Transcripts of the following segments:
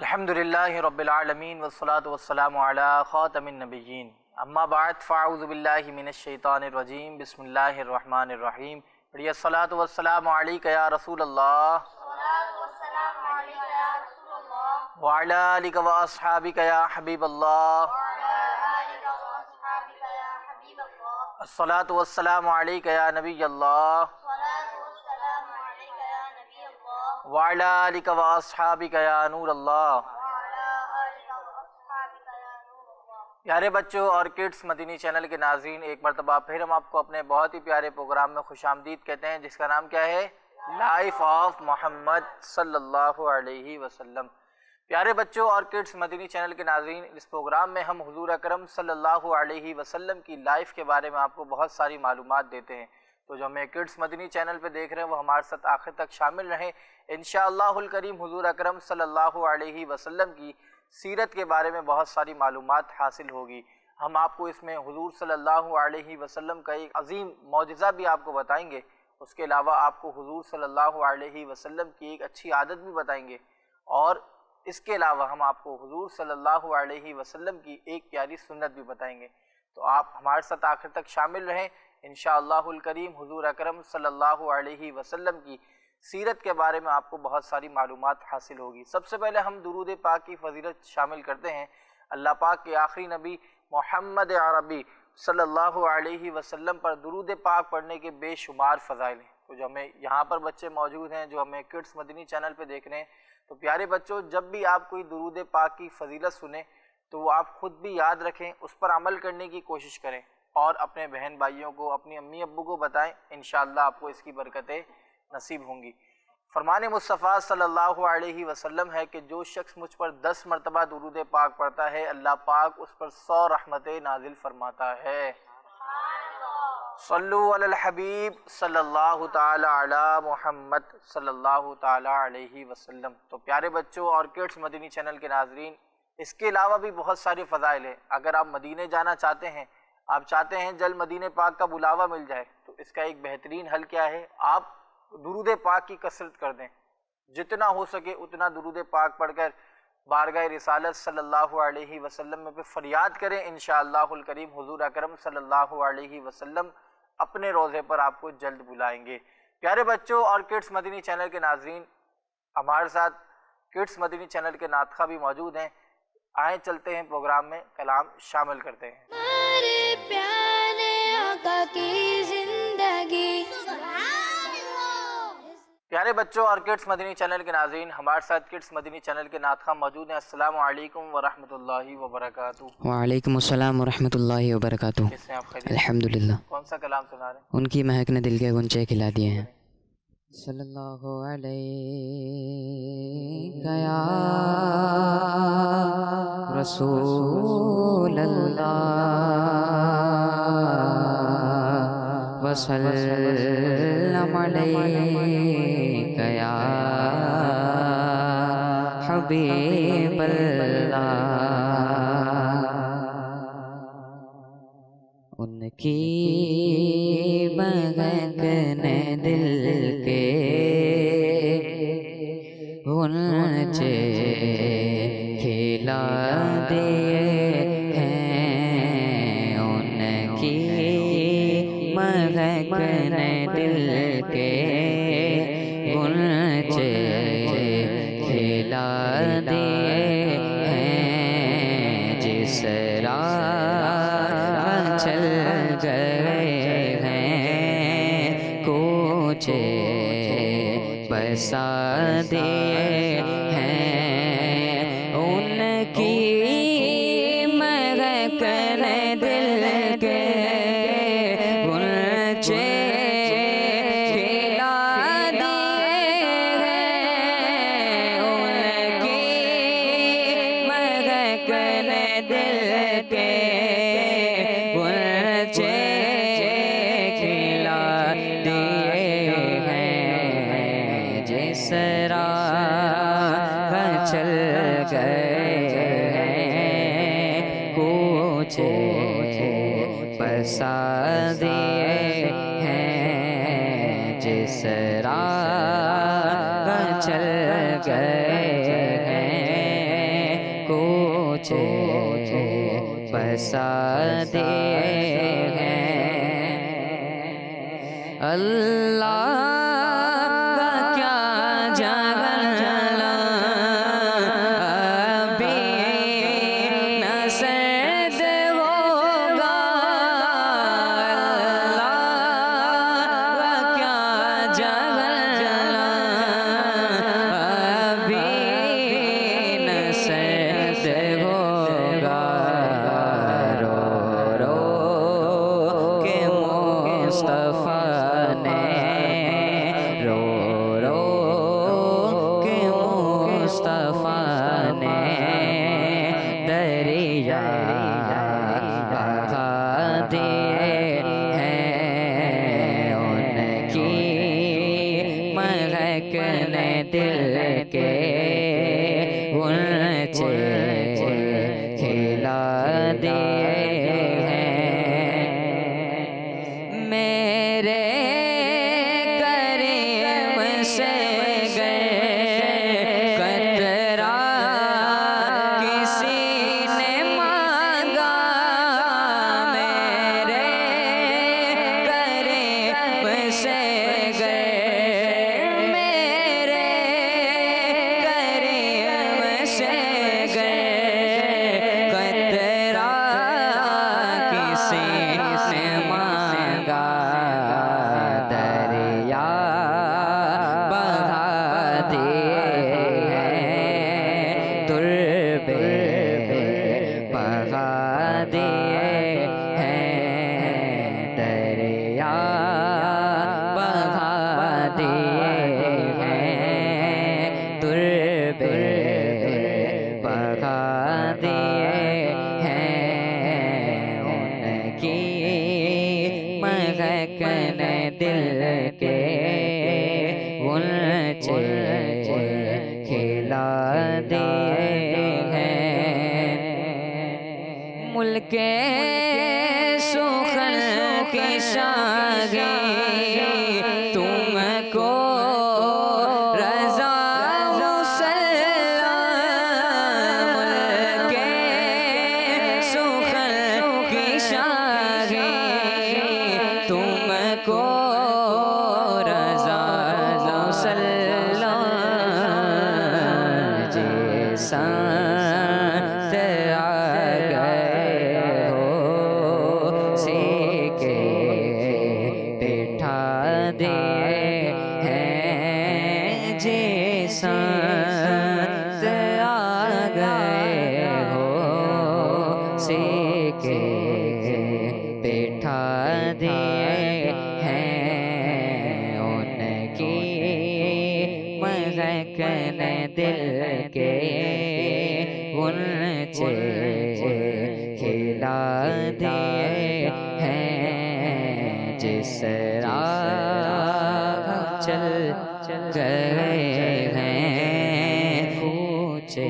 الحمدللہ رب العالمین والصلاة والسلام علی خاتم النبیین اما بعد فاعوذ باللہ من الشیطان الرجیم بسم اللہ الرحمن الرحیم پڑھیے الصلاة والسلام علیک یا رسول اللہ وعلی آلک و اصحابک یا حبیب اللہ الصلاة والسلام علیک یا نبی اللہ وعلی آلک و اصحابک یا نور اللہ۔ پیارے بچوں اور کڈس مدینی چینل کے ناظرین، ایک مرتبہ پھر ہم آپ کو اپنے بہت ہی پیارے پروگرام میں خوش آمدید کہتے ہیں، جس کا نام کیا ہے؟ لائف آف محمد صلی اللہ علیہ وسلم۔ پیارے بچوں اور کڈس مدینی چینل کے ناظرین، اس پروگرام میں ہم حضور اکرم صلی اللہ علیہ وسلم کی لائف کے بارے میں آپ کو بہت ساری معلومات دیتے ہیں، تو جو ہمیں کڈس مدنی چینل پہ دیکھ رہے ہیں وہ ہمارے ساتھ آخر تک شامل رہیں۔ انشاءاللہ الکریم حضور اکرم صلی اللہ علیہ وسلم کی سیرت کے بارے میں بہت ساری معلومات حاصل ہوگی۔ ہم آپ کو اس میں حضور صلی اللہ علیہ وسلم کا ایک عظیم معجزہ بھی آپ کو بتائیں گے، اس کے علاوہ آپ کو حضور صلی اللہ علیہ وسلم کی ایک اچھی عادت بھی بتائیں گے، اور اس کے علاوہ ہم آپ کو حضور صلی اللہ علیہ وسلم کی ایک پیاری سنت بھی بتائیں گے۔ تو آپ ہمارے ساتھ آخر تک شامل رہیں۔ انشاءاللہ الکریم حضور اکرم صلی اللہ علیہ وسلم کی سیرت کے بارے میں آپ کو بہت ساری معلومات حاصل ہوگی۔ سب سے پہلے ہم درود پاک کی فضیلت شامل کرتے ہیں۔ اللہ پاک کے آخری نبی محمد عربی صلی اللہ علیہ وسلم پر درود پاک پڑھنے کے بے شمار فضائل ہیں۔ تو جو ہمیں یہاں پر بچے موجود ہیں، جو ہمیں کڈس مدنی چینل پہ دیکھ رہے ہیں، تو پیارے بچوں، جب بھی آپ کوئی درود پاک کی فضیلت سنیں تو وہ آپ خود بھی یاد رکھیں، اس پر عمل کرنے کی کوشش کریں، اور اپنے بہن بھائیوں کو، اپنی امی ابو کو بتائیں۔ انشاءاللہ آپ کو اس کی برکتیں نصیب ہوں گی۔ فرمان مصطفیٰ صلی اللہ علیہ وسلم ہے کہ جو شخص مجھ پر 10 مرتبہ درود پاک پڑھتا ہے، اللہ پاک اس پر 100 رحمتیں نازل فرماتا ہے۔ صلو علی الحبیب صلی اللہ تعالی علی محمد صلی اللہ تعالی علیہ وسلم۔ تو پیارے بچوں اور کڈس مدنی چینل کے ناظرین، اس کے علاوہ بھی بہت سارے فضائل ہیں۔ اگر آپ مدینے جانا چاہتے ہیں، آپ چاہتے ہیں جلد مدینے پاک کا بلاوا مل جائے، تو اس کا ایک بہترین حل کیا ہے؟ آپ درود پاک کی کثرت کر دیں، جتنا ہو سکے اتنا درود پاک پڑھ کر بارگاہ رسالت صلی اللہ علیہ وسلم میں پہ فریاد کریں۔ انشاءاللہ الکریم حضور اکرم صلی اللہ علیہ وسلم اپنے روضے پر آپ کو جلد بلائیں گے۔ پیارے بچوں اور کڈس مدنی چینل کے ناظرین، ہمارے ساتھ کڈس مدنی چینل کے ناطخہ بھی موجود ہیں۔ آئیں چلتے ہیں پروگرام میں کلام شامل کرتے ہیں۔ ہمارے پیارے آقا کی زندگی۔ پیارے بچوں اور کڈس مدنی چینل کے ناظرین، ہمارے ساتھ کڈس مدنی چینل کے ناطخہ موجود ہیں۔ السلام علیکم ورحمۃ اللہ وبرکاتہ۔ وعلیکم السلام ورحمۃ اللہ وبرکاتہ۔ کیسے ہیں آپ؟ خیریت؟ الحمدللہ۔ کون سا کلام سنا رہے ہیں؟ ان کی مہک نے دل کے گنچے کھلا دیے ہیں۔ صلی اللہ علیہ یا رسول اللہ وسلم علیک یا حبیب اللہ۔ ان کی مہک نے دل کے غنچے کھلا دیے ہیں۔ ان کی مہک نے دل کے غنچے کھلا دیے ہیں۔ جس راہ چل گئے ہیں کوچے بسا دیے ہیں۔ ان کی مہک نے دل کے غنچے کھلا دیے ہیں۔ ان کی مہک نے دل کے غنچے کھلا دیے ہیں۔ جس راہ چل گئے ہیں کوچے بسا دیے ہیں۔ جس راہ چل گئے ہیں مجھے بسا دیے ہیں اللہ کا کیا جگلا ابھی نہ سرد ہوگا اللہ کا کیا جگلا ابھی نہ سرد ہوگا رو رو کے مصطفیٰ نے رو رو کے مصطفیٰ نے دریا بہا دیے ہیں ان کی مہک نے دل کے غنچے کھلا دیے ہیں میرے کریم سے گئے قطرہ کسی نے مانگا میرے کریم سے گئے میرے کریم سے گئے قطرہ کسی نے مانگا دریا بہا دیے ہیں تربے بہا دیے ہیں دریا بہا دیے ہیں تربے بہا دیے ہیں ان کی مہک نے دل کے غنچے کھلا دیے ہیں ملک سخن کی شاگی تم کو رضا مسلم ملک سخن کی شاگی تم کو رضا مسلم جیسا دیے ہیں جیسا آ گئے ہو سیکے بٹھا دیے ہیں ان کی مہک نے دل کے غنچے کھلا دیے ہیں جس راہ چل گئے ہیں کوچے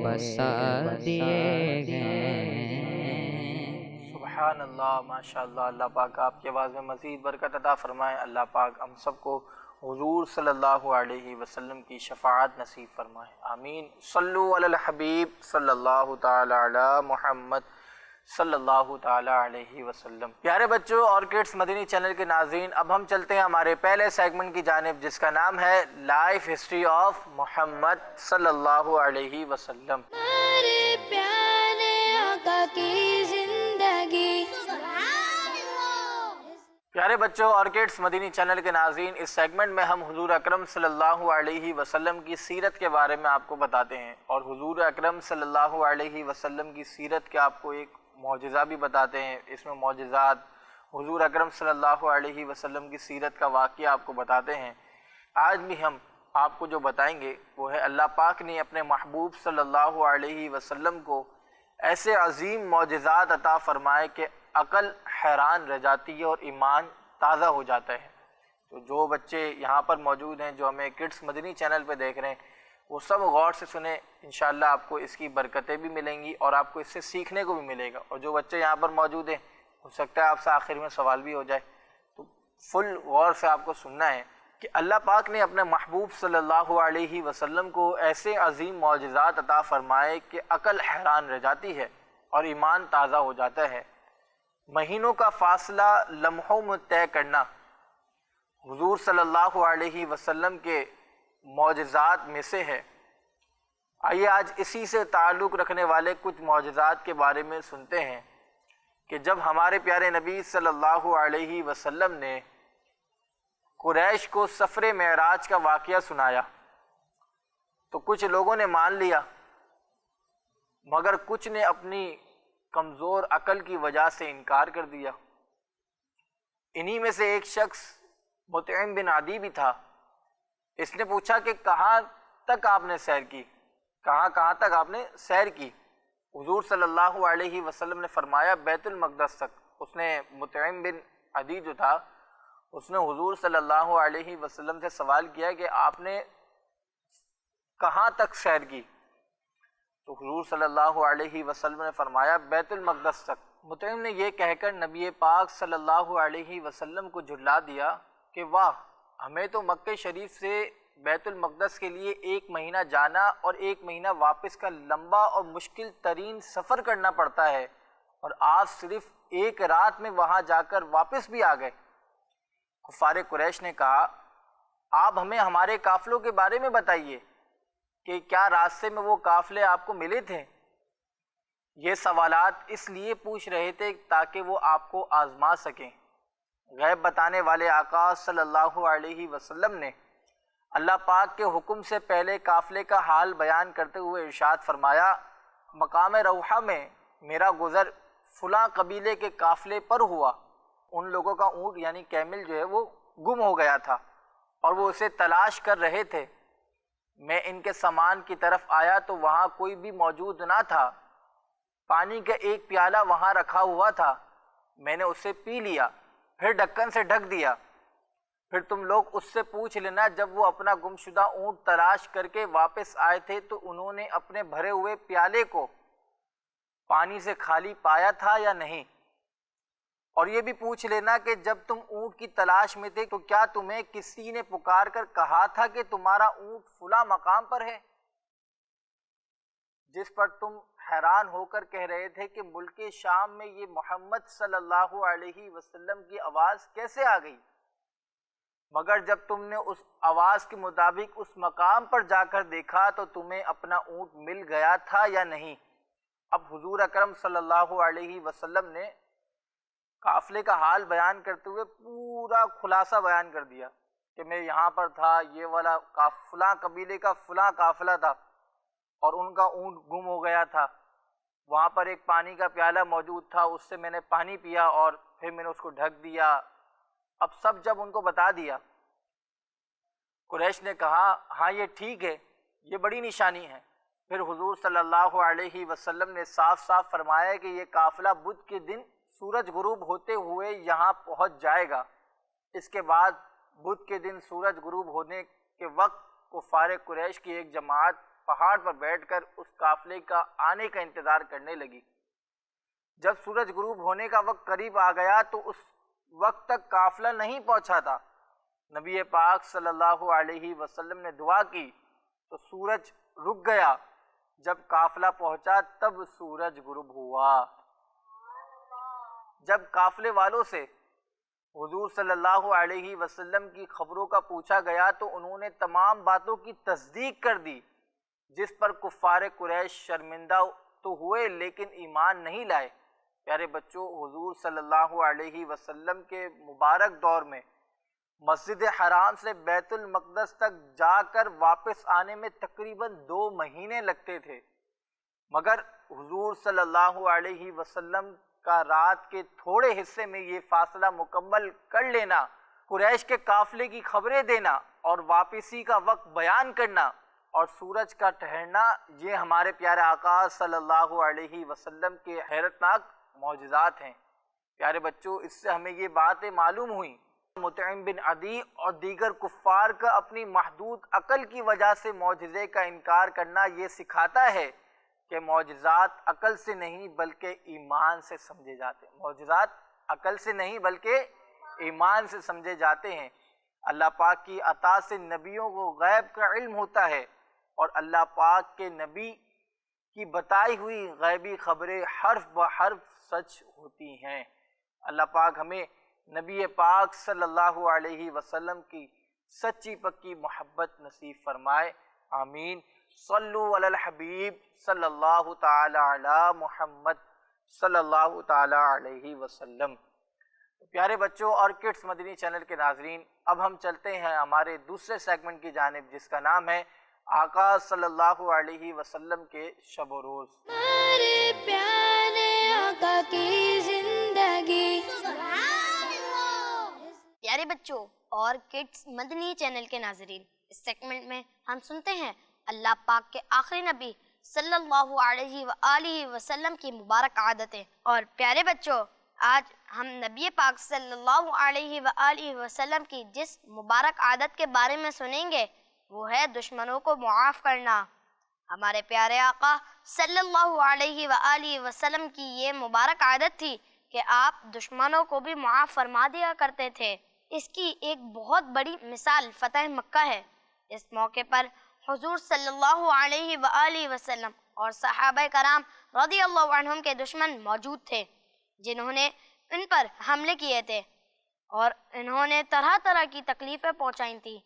بسا دیے ہیں سبحان اللہ ماشاءاللہ اللہ پاک آپ کی آواز میں مزید برکت عطا فرمائے اللہ پاک ہم سب کو حضور صلی اللہ علیہ وسلم کی شفاعت نصیب فرمائے آمین صلو علی الحبیب صلی اللہ تعالی علی محمد صلی اللہ تعالی علیہ وسلم پیارے بچوں اور کڈس مدنی چینل کے ناظرین اب ہم چلتے ہیں ہمارے پہلے سیگمنٹ کی جانب جس کا نام ہے لائف ہسٹری آف محمد صلی اللہ علیہ وسلم ہمارے پیارے آقا کی زندگی پیارے بچوں اور کڈس مدنی چینل کے ناظرین اس سیگمنٹ میں ہم حضور اکرم صلی اللہ علیہ وسلم کی سیرت کے بارے میں آپ کو بتاتے ہیں اور حضور اکرم صلی اللہ علیہ وسلم کی سیرت کے آپ کو ایک معجزہ بھی بتاتے ہیں اس میں معجزات حضور اکرم صلی اللہ علیہ وسلم کی سیرت کا واقعہ آپ کو بتاتے ہیں آج بھی ہم آپ کو جو بتائیں گے وہ ہے اللہ پاک نے اپنے محبوب صلی اللہ علیہ وسلم کو ایسے عظیم معجزات عطا فرمائے کہ عقل حیران رہ جاتی ہے اور ایمان تازہ ہو جاتا ہے تو جو بچے یہاں پر موجود ہیں جو ہمیں کڈس مدنی چینل پہ دیکھ رہے ہیں وہ سب غور سے سنیں انشاءاللہ آپ کو اس کی برکتیں بھی ملیں گی اور آپ کو اس سے سیکھنے کو بھی ملے گا اور جو بچے یہاں پر موجود ہیں ہو سکتا ہے آپ سے آخر میں سوال بھی ہو جائے تو فل غور سے آپ کو سننا ہے کہ اللہ پاک نے اپنے محبوب صلی اللہ علیہ وسلم کو ایسے عظیم معجزات عطا فرمائے کہ عقل حیران رہ جاتی ہے اور ایمان تازہ ہو جاتا ہے۔ مہینوں کا فاصلہ لمحوں میں طے کرنا حضور صلی اللہ علیہ وسلم کے معجزات میں سے ہے۔ آئیے آج اسی سے تعلق رکھنے والے کچھ معجزات کے بارے میں سنتے ہیں کہ جب ہمارے پیارے نبی صلی اللہ علیہ وسلم نے قریش کو سفر معراج کا واقعہ سنایا تو کچھ لوگوں نے مان لیا، مگر کچھ نے اپنی کمزور عقل کی وجہ سے انکار کر دیا۔ انہی میں سے ایک شخص مطعم بن عدی بھی تھا۔ اس نے پوچھا کہ کہاں تک آپ نے سیر کی، کہاں تک آپ نے سیر کی؟ حضور صلی اللہ علیہ وسلم نے فرمایا بیت المقدس تک۔ اس نے مطعم بن عدی جو تھا اس نے حضور صلی اللہ علیہ وسلم سے سوال کیا کہ آپ نے کہاں تک سیر کی؟ تو حضور صلی اللہ علیہ وسلم نے فرمایا بیت المقدس تک۔ مطعم نے یہ کہہ کر نبی پاک صلی اللہ علیہ وسلم کو جھلا دیا کہ واہ، ہمیں تو مکہ شریف سے بیت المقدس کے لیے 1 مہینہ جانا اور 1 مہینہ واپس کا لمبا اور مشکل ترین سفر کرنا پڑتا ہے، اور آپ صرف 1 رات میں وہاں جا کر واپس بھی آ گئے۔ کفار قریش نے کہا آپ ہمیں ہمارے قافلوں کے بارے میں بتائیے کہ کیا راستے میں وہ قافلے آپ کو ملے تھے؟ یہ سوالات اس لیے پوچھ رہے تھے تاکہ وہ آپ کو آزما سکیں۔ غیب بتانے والے آقا صلی اللہ علیہ وسلم نے اللہ پاک کے حکم سے پہلے قافلے کا حال بیان کرتے ہوئے ارشاد فرمایا مقام روحہ میں میرا گزر فلاں قبیلے کے قافلے پر ہوا۔ ان لوگوں کا اونٹ یعنی کیمل جو ہے وہ گم ہو گیا تھا اور وہ اسے تلاش کر رہے تھے۔ میں ان کے سامان کی طرف آیا تو وہاں کوئی بھی موجود نہ تھا۔ پانی کا ایک پیالہ وہاں رکھا ہوا تھا، میں نے اسے پی لیا، پھر ڈھکن سے ڈھک دیا۔ پھر تم لوگ اس سے پوچھ لینا جب وہ اپنا گمشدہ اونٹ تلاش کر کے واپس آئے تھے تو انہوں نے اپنے بھرے ہوئے پیالے کو پانی سے خالی پایا تھا یا نہیں۔ اور یہ بھی پوچھ لینا کہ جب تم اونٹ کی تلاش میں تھے تو کیا تمہیں کسی نے پکار کر کہا تھا کہ تمہارا اونٹ فلاں مقام پر ہے، جس پر تم حیران ہو کر کہہ رہے تھے کہ ملک شام میں یہ محمد صلی اللہ علیہ وسلم کی آواز کیسے آ گئی؟ مگر جب تم نے اس آواز کے مطابق اس مقام پر جا کر دیکھا تو تمہیں اپنا اونٹ مل گیا تھا یا نہیں؟ اب حضور اکرم صلی اللہ علیہ وسلم نے قافلے کا حال بیان کرتے ہوئے پورا خلاصہ بیان کر دیا کہ میں یہاں پر تھا، یہ والا فلاں قبیلے کا فلاں قافلہ تھا اور ان کا اونٹ گم ہو گیا تھا، وہاں پر ایک پانی کا پیالہ موجود تھا، اس سے میں نے پانی پیا اور پھر میں نے اس کو ڈھک دیا۔ اب سب جب ان کو بتا دیا، قریش نے کہا ہاں یہ ٹھیک ہے، یہ بڑی نشانی ہے۔ پھر حضور صلی اللہ علیہ وسلم نے صاف صاف فرمایا کہ یہ قافلہ بدھ کے دن سورج غروب ہوتے ہوئے یہاں پہنچ جائے گا۔ اس کے بعد بدھ کے دن سورج غروب ہونے کے وقت کفار قریش کی ایک جماعت پہاڑ پر بیٹھ کر اس قافلے کا آنے کا انتظار کرنے لگی۔ جب سورج غروب ہونے کا وقت قریب آ گیا تو اس وقت تک قافلہ نہیں پہنچا تھا۔ نبی پاک صلی اللہ علیہ وسلم نے دعا کی تو سورج رک گیا۔ جب قافلہ پہنچا تب سورج غروب ہوا۔ جب قافلے والوں سے حضور صلی اللہ علیہ وسلم کی خبروں کا پوچھا گیا تو انہوں نے تمام باتوں کی تصدیق کر دی، جس پر کفار قریش شرمندہ تو ہوئے لیکن ایمان نہیں لائے۔ پیارے بچوں، حضور صلی اللہ علیہ وسلم کے مبارک دور میں مسجد حرام سے بیت المقدس تک جا کر واپس آنے میں تقریباً 2 مہینے لگتے تھے، مگر حضور صلی اللہ علیہ وسلم کا رات کے تھوڑے حصے میں یہ فاصلہ مکمل کر لینا، قریش کے قافلے کی خبریں دینا اور واپسی کا وقت بیان کرنا اور سورج کا ٹھہرنا، یہ ہمارے پیارے آقا صلی اللہ علیہ وسلم کے حیرتناک معجزات ہیں۔ پیارے بچوں، اس سے ہمیں یہ باتیں معلوم ہوئیں، مطعم بن عدی اور دیگر کفار کا اپنی محدود عقل کی وجہ سے معجزے کا انکار کرنا یہ سکھاتا ہے کہ معجزات عقل سے نہیں بلکہ ایمان سے سمجھے جاتے ہیں۔ معجزات عقل سے نہیں بلکہ ایمان سے سمجھے جاتے ہیں۔ اللہ پاک کی عطا سے نبیوں کو غیب کا علم ہوتا ہے، اور اللہ پاک کے نبی کی بتائی ہوئی غیبی خبریں حرف بحرف سچ ہوتی ہیں۔ اللہ پاک ہمیں نبی پاک صلی اللہ علیہ وسلم کی سچی پکی محبت نصیب فرمائے، آمین۔ صلو علی الحبیب صلی اللہ تعالی علی محمد صلی اللہ تعالی علیہ وسلم۔ پیارے بچوں اور کڈس مدنی چینل کے ناظرین، اب ہم چلتے ہیں ہمارے دوسرے سیگمنٹ کی جانب، جس کا نام ہے آقا صلی اللہ علیہ وسلم کے شب و روز۔ ہمارے پیارے آقا کی زندگی۔ پیارے بچوں اور کڈس مدنی چینل کے ناظرین، اس سیگمنٹ میں ہم سنتے ہیں اللہ پاک کے آخری نبی صلی اللہ علیہ وآلہ وسلم کی مبارک عادتیں۔ اور پیارے بچوں، آج ہم نبی پاک صلی اللہ علیہ وآلہ وسلم کی جس مبارک عادت کے بارے میں سنیں گے وہ ہے دشمنوں کو معاف کرنا۔ ہمارے پیارے آقا صلی اللہ علیہ وآلہ وسلم کی یہ مبارک عادت تھی کہ آپ دشمنوں کو بھی معاف فرما دیا کرتے تھے۔ اس کی ایک بہت بڑی مثال فتح مکہ ہے۔ اس موقع پر حضور صلی اللہ علیہ وآلہ وسلم اور صحابہ کرام رضی اللہ عنہم کے دشمن موجود تھے جنہوں نے ان پر حملے کیے تھے اور انہوں نے طرح طرح کی تکلیفیں پہنچائی تھیں۔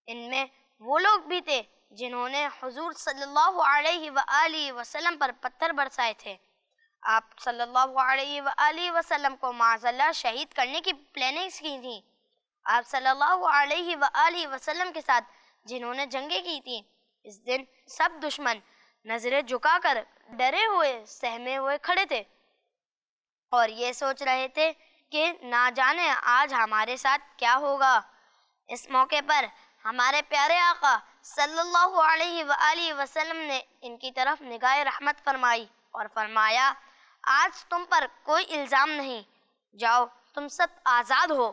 ان میں وہ لوگ بھی تھے جنہوں نے حضور صلی اللہ علیہ وآلہ وسلم پر پتھر برسائے تھے۔ آپ صلی اللہ علیہ وآلہ وسلم کو معاذ اللہ شہید کرنے کی پلاننگز کی تھیں۔ آپ صلی اللہ علیہ وآلہ وسلم کے ساتھ جنہوں نے جنگیں کی تھیں، اس دن سب دشمن نظریں جھکا کر ڈرے ہوئے سہمے ہوئے کھڑے تھے اور یہ سوچ رہے تھے کہ نہ جانے آج ہمارے ساتھ کیا ہوگا۔ اس موقع پر ہمارے پیارے آقا صلی اللہ علیہ وآلہ وسلم نے ان کی طرف نگاہ رحمت فرمائی اور فرمایا، آج تم پر کوئی الزام نہیں، جاؤ تم سب آزاد ہو۔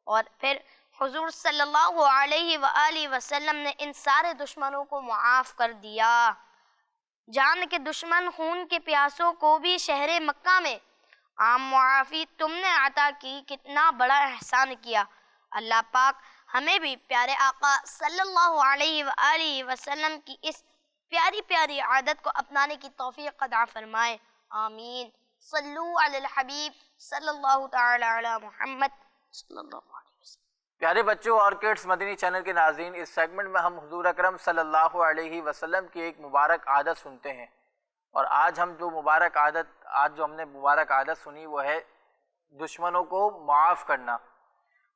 اور پھر حضور صلی اللہ علیہ وآلہ وسلم نے ان سارے دشمنوں کو معاف کر دیا۔ جان کے دشمن خون کے پیاسوں کو بھی شہر مکہ میں عام معافی تم نے عطا کی، کتنا بڑا احسان کیا۔ اللہ پاک ہمیں بھی پیارے آقا صلی اللہ علیہ وآلہ وسلم کی اس پیاری پیاری عادت کو اپنانے کی توفیق عطا فرمائے، آمین۔ صلو علی الحبیب صلی اللہ تعالی علی محمد صلی اللہ علیہ وسلم۔ پیارے بچوں اور کڈس مدنی چینل کے ناظرین، اس سیگمنٹ میں ہم حضور اکرم صلی اللہ علیہ وسلم کی ایک مبارک عادت سنتے ہیں، اور آج ہم جو ہم نے مبارک عادت سنی وہ ہے دشمنوں کو معاف کرنا،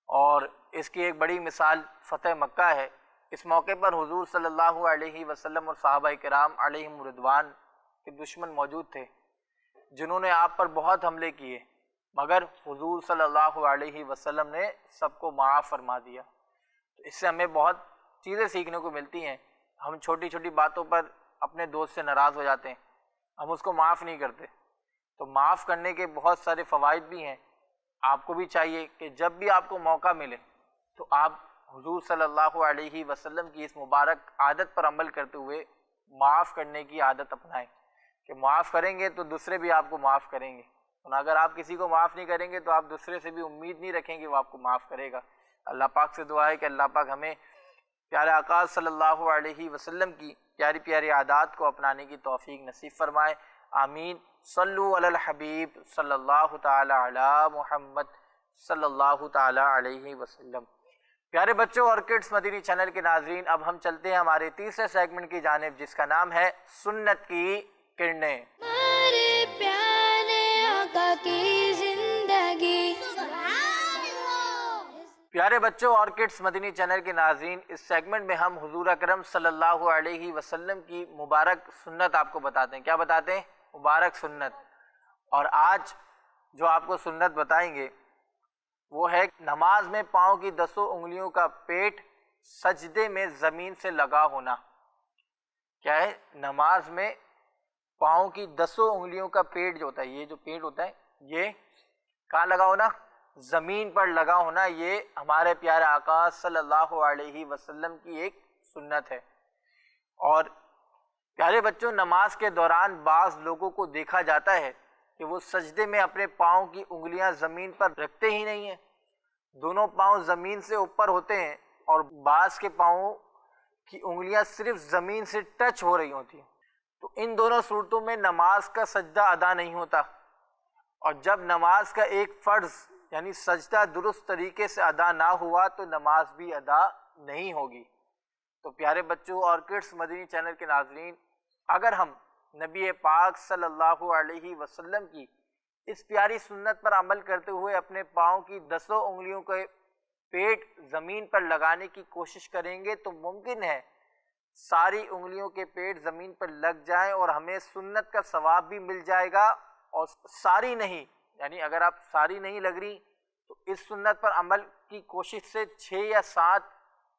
اور اس کی ایک بڑی مثال فتح مکہ ہے۔ اس موقع پر حضور صلی اللہ علیہ وسلم اور صحابہ کرام علیہم رضوان کے دشمن موجود تھے جنہوں نے آپ پر بہت حملے کیے، مگر حضور صلی اللہ علیہ وسلم نے سب کو معاف فرما دیا۔ تو اس سے ہمیں بہت چیزیں سیکھنے کو ملتی ہیں۔ ہم چھوٹی چھوٹی باتوں پر اپنے دوست سے ناراض ہو جاتے ہیں، ہم اس کو معاف نہیں کرتے، تو معاف کرنے کے بہت سارے فوائد بھی ہیں۔ آپ کو بھی چاہیے کہ جب بھی آپ کو موقع ملے تو آپ حضور صلی اللہ علیہ وسلم کی اس مبارک عادت پر عمل کرتے ہوئے معاف کرنے کی عادت اپنائیں، کہ معاف کریں گے تو دوسرے بھی آپ کو معاف کریں گے، اور اگر آپ کسی کو معاف نہیں کریں گے تو آپ دوسرے سے بھی امید نہیں رکھیں گے وہ آپ کو معاف کرے گا۔ اللہ پاک سے دعا ہے کہ اللہ پاک ہمیں پیارے آقا صلی اللہ علیہ وسلم کی پیاری پیاری عادات کو اپنانے کی توفیق نصیب فرمائے، آمین۔ صلو علی الحبیب صلی اللہ تعالی علی محمد صلی اللہ تعالی علیہ وسلم۔ پیارے بچوں اور کڈس مدنی چینل کے ناظرین، اب ہم چلتے ہیں ہمارے تیسرے سیگمنٹ کی جانب، جس کا نام ہے سنت کی کرنیں۔ ہمارے پیارے آقا کی زندگی۔ پیارے بچوں اور کڈس مدنی چینل کے ناظرین، اس سیگمنٹ میں ہم حضور اکرم صلی اللہ علیہ وسلم کی مبارک سنت آپ کو بتاتے ہیں۔ کیا بتاتے ہیں؟ مبارک سنت۔ اور آج جو آپ کو سنت بتائیں گے وہ ہے نماز میں پاؤں کی 10 انگلیوں کا پیٹ سجدے میں زمین سے لگا ہونا۔ کیا ہے؟ نماز میں پاؤں کی 10 انگلیوں کا پیٹ جو ہوتا ہے، یہ جو پیٹ ہوتا ہے یہ کہاں لگا ہونا؟ زمین پر لگا ہونا۔ یہ ہمارے پیارے آقا صلی اللہ علیہ وسلم کی ایک سنت ہے۔ اور پیارے بچوں، نماز کے دوران بعض لوگوں کو دیکھا جاتا ہے کہ وہ سجدے میں اپنے پاؤں کی انگلیاں زمین پر رکھتے ہی نہیں ہیں، دونوں پاؤں زمین سے اوپر ہوتے ہیں اور بعض کے پاؤں کی انگلیاں صرف زمین سے ٹچ ہو رہی ہوتی ہیں، تو ان دونوں صورتوں میں نماز کا سجدہ ادا نہیں ہوتا، اور جب نماز کا ایک فرض یعنی سجدہ درست طریقے سے ادا نہ ہوا تو نماز بھی ادا نہیں ہوگی۔ تو پیارے بچوں اور کڈس مدنی چینل کے ناظرین، اگر ہم نبی پاک صلی اللہ علیہ وسلم کی اس پیاری سنت پر عمل کرتے ہوئے اپنے پاؤں کی 10 انگلیوں کے پیٹ زمین پر لگانے کی کوشش کریں گے تو ممکن ہے ساری انگلیوں کے پیٹ زمین پر لگ جائیں اور ہمیں سنت کا ثواب بھی مل جائے گا، اور ساری نہیں، یعنی اگر آپ ساری نہیں لگ رہی تو اس سنت پر عمل کی کوشش سے 6 یا 7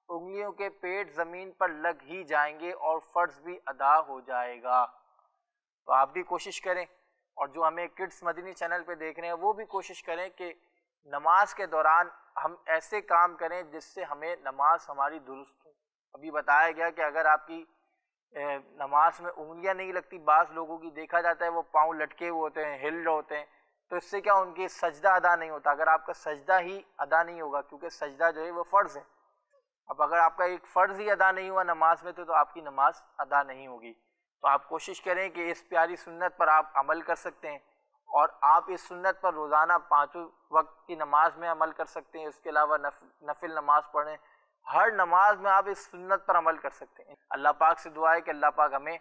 انگلیوں کے پیٹ زمین پر لگ ہی جائیں گے اور فرض بھی ادا ہو جائے گا۔ تو آپ بھی کوشش کریں، اور جو ہمیں کڈس مدنی چینل پہ دیکھ رہے ہیں وہ بھی کوشش کریں کہ نماز کے دوران ہم ایسے کام کریں جس سے ہمیں نماز ہماری درست ہو۔ ابھی بتایا گیا کہ اگر آپ کی نماز میں انگلیاں نہیں لگتی، بعض لوگوں کی دیکھا جاتا ہے وہ پاؤں لٹکے ہوئے ہوتے ہیں، ہل رہے ہوتے ہیں، تو اس سے کیا ان کی سجدہ ادا نہیں ہوتا۔ اگر آپ کا سجدہ ہی ادا نہیں ہوگا، کیونکہ سجدہ جو ہے وہ فرض ہے، اب اگر آپ کا ایک فرض ہی ادا نہیں ہوا نماز میں تو آپ کی نماز ادا نہیں ہوگی۔ تو آپ کوشش کریں کہ اس پیاری سنت پر آپ عمل کر سکتے ہیں، اور آپ اس سنت پر روزانہ 5 وقت کی نماز میں عمل کر سکتے ہیں، اس کے علاوہ نفل نماز پڑھیں، ہر نماز میں آپ اس سنت پر عمل کر سکتے ہیں۔ اللہ پاک سے دعا ہے کہ اللہ پاک ہمیں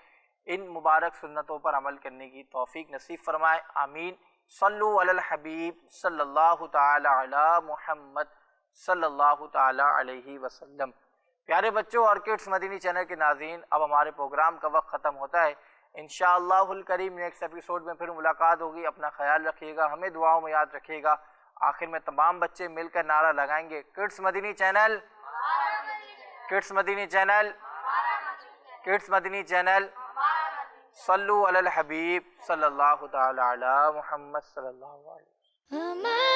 ان مبارک سنتوں پر عمل کرنے کی توفیق نصیب فرمائے، آمین۔ صلو علی الحبیب صلی اللہ تعالی علی محمد صلی اللہ تعالی علیہ وسلم۔ پیارے بچوں اور کڈس مدنی چینل کے ناظرین، اب ہمارے پروگرام کا وقت ختم ہوتا ہے، انشاءاللہ الکریم نیکسٹ ایپیسوڈ میں پھر ملاقات ہوگی۔ اپنا خیال رکھیے گا، ہمیں دعاؤں میں یاد رکھیے گا۔ آخر میں تمام بچے مل کر نعرہ لگائیں گے، کڈس مدنی چینل، کڈس مدنی چینل، کڈس مدنی چینل، صلو علی الحبیب صلی اللہ تعالی علی محمد صلی اللہ علیہ وسلم۔